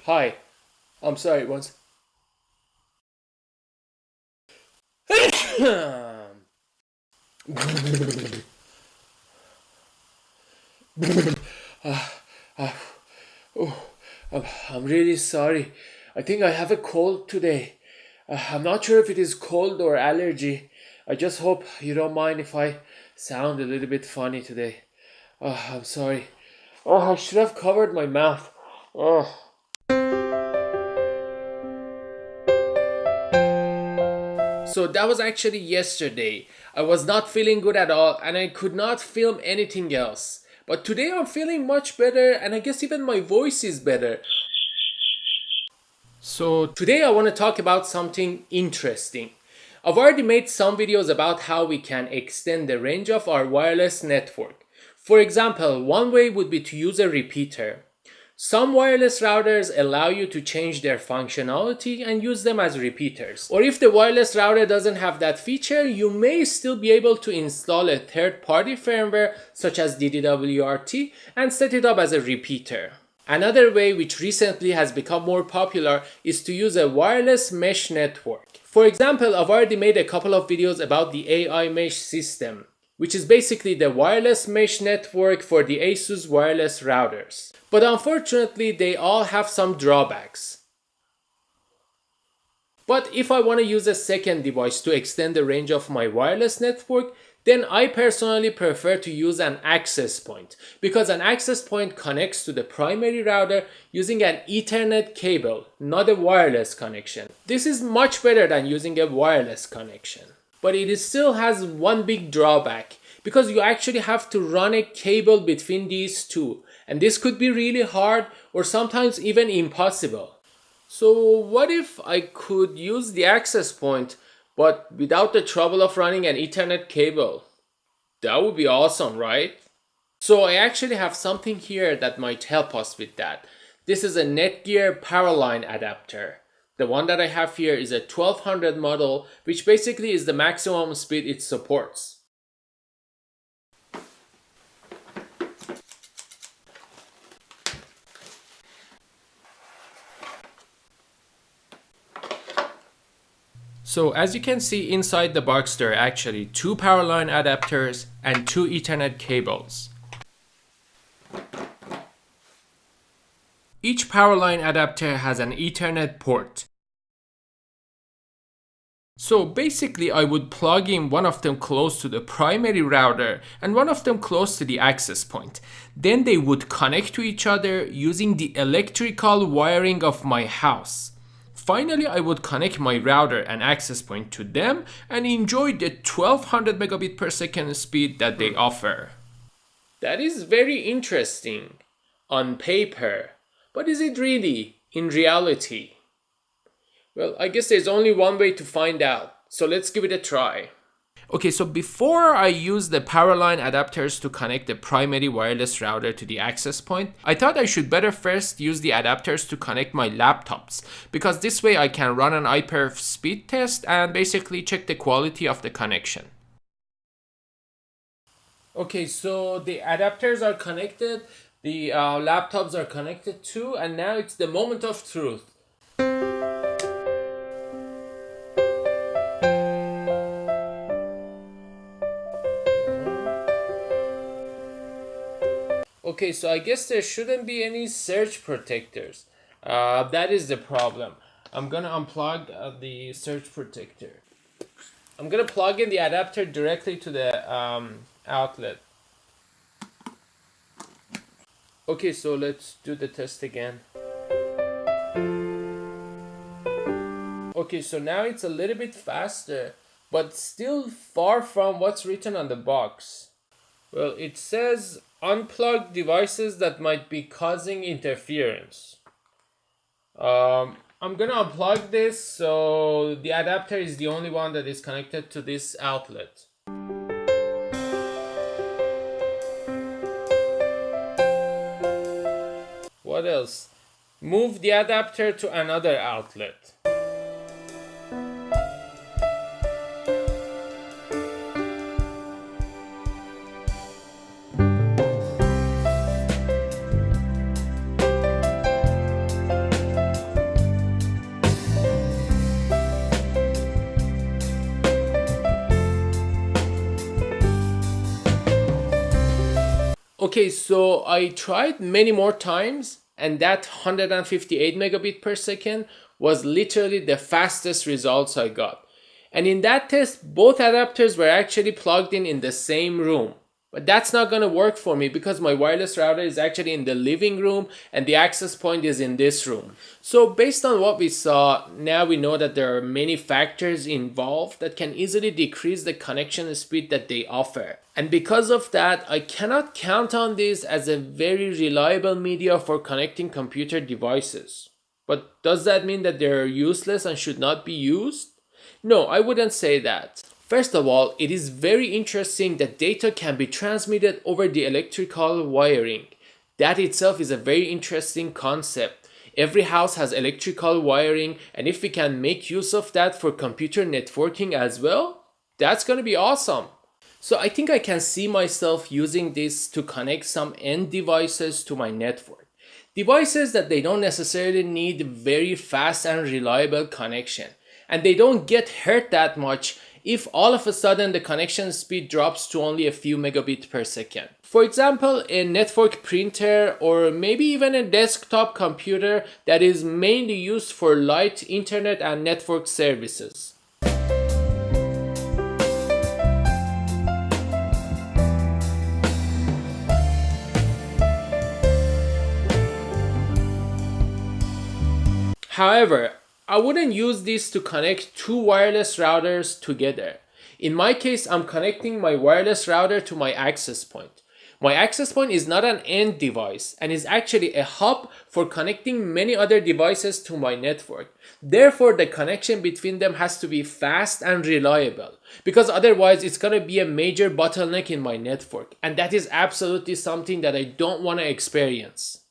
Hi. I'm sorry, once. I'm really sorry. I think I have a cold today. I'm not sure if it is cold or allergy. I just hope you don't mind if I sound a little bit funny today. I'm sorry. I should have covered my mouth. So that was actually yesterday. I was not feeling good at all and I could not film anything else. But today I'm feeling much better and I guess even my voice is better. So today I want to talk about something interesting. I've already made some videos about how we can extend the range of our wireless network. For example, one way would be to use a repeater. Some wireless routers allow you to change their functionality and use them as repeaters. Or if the wireless router doesn't have that feature, you may still be able to install a third-party firmware such as DDWRT and set it up as a repeater. Another way, which recently has become more popular, is to use a wireless mesh network. For example, I've already made a couple of videos about the AI mesh system, which is basically the wireless mesh network for the ASUS wireless routers. But unfortunately, they all have some drawbacks. But if I want to use a second device to extend the range of my wireless network, then I personally prefer to use an access point, because an access point connects to the primary router using an Ethernet cable, not a wireless connection. This is much better than using a wireless connection. But it still has one big drawback, because you actually have to run a cable between these two, and this could be really hard or sometimes even impossible. So what if I could use the access point but without the trouble of running an Ethernet cable? That would be awesome, right? So I actually have something here that might help us with that. This is a Netgear PowerLINE adapter. The one that I have here is a 1200 model, which basically is the maximum speed it supports. So as you can see inside the box, there are actually two PowerLINE adapters and two Ethernet cables. Each PowerLINE adapter has an Ethernet port. So basically I would plug in one of them close to the primary router and one of them close to the access point. Then they would connect to each other using the electrical wiring of my house. Finally, I would connect my router and access point to them and enjoy the 1200 megabit per second speed that they offer. That is very interesting on paper, but is it really in reality? Well, I guess there's only one way to find out, so let's give it a try. Okay, so before I use the PowerLINE adapters to connect the primary wireless router to the access point, I thought I should better first use the adapters to connect my laptops, because this way I can run an iPerf speed test and basically check the quality of the connection. Okay, so the adapters are connected, the laptops are connected too, and now it's the moment of truth. Okay, so I guess there shouldn't be any surge protectors. That is the problem. I'm gonna unplug the surge protector. I'm gonna plug in the adapter directly to the outlet. Okay, so let's do the test again. Okay, so now it's a little bit faster, but still far from what's written on the box. Well, it says unplug devices that might be causing interference. I'm gonna unplug this, so the adapter is the only one that is connected to this outlet. What else? Move the adapter to another outlet. Okay, so I tried many more times, and that 158 megabit per second was literally the fastest results I got. And in that test, both adapters were actually plugged in the same room. But that's not going to work for me because my wireless router is actually in the living room and the access point is in this room. So based on what we saw, now we know that there are many factors involved that can easily decrease the connection speed that they offer. And because of that, I cannot count on this as a very reliable media for connecting computer devices. But does that mean that they're useless and should not be used? No, I wouldn't say that. First of all, it is very interesting that data can be transmitted over the electrical wiring. That itself is a very interesting concept. Every house has electrical wiring, and if we can make use of that for computer networking as well, that's going to be awesome. So I think I can see myself using this to connect some end devices to my network. Devices that they don't necessarily need very fast and reliable connection. And they don't get hurt that much if all of a sudden the connection speed drops to only a few megabits per second. For example, a network printer or maybe even a desktop computer that is mainly used for light internet and network services. However, I wouldn't use this to connect two wireless routers together. In my case, I'm connecting my wireless router to my access point. My access point is not an end device and is actually a hub for connecting many other devices to my network. Therefore, the connection between them has to be fast and reliable because otherwise it's going to be a major bottleneck in my network, and that is absolutely something that I don't want to experience.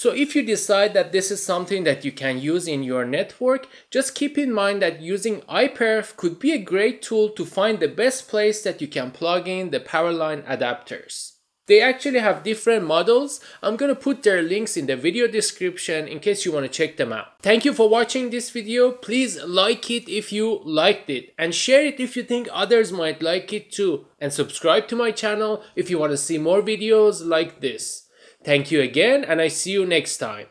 So if you decide that this is something that you can use in your network, just keep in mind that using iPerf could be a great tool to find the best place that you can plug in the PowerLINE adapters. They actually have different models. I'm going to put their links in the video description in case you want to check them out. Thank you for watching this video. Please like it if you liked it and share it if you think others might like it too. And subscribe to my channel if you want to see more videos like this. Thank you again, and I see you next time.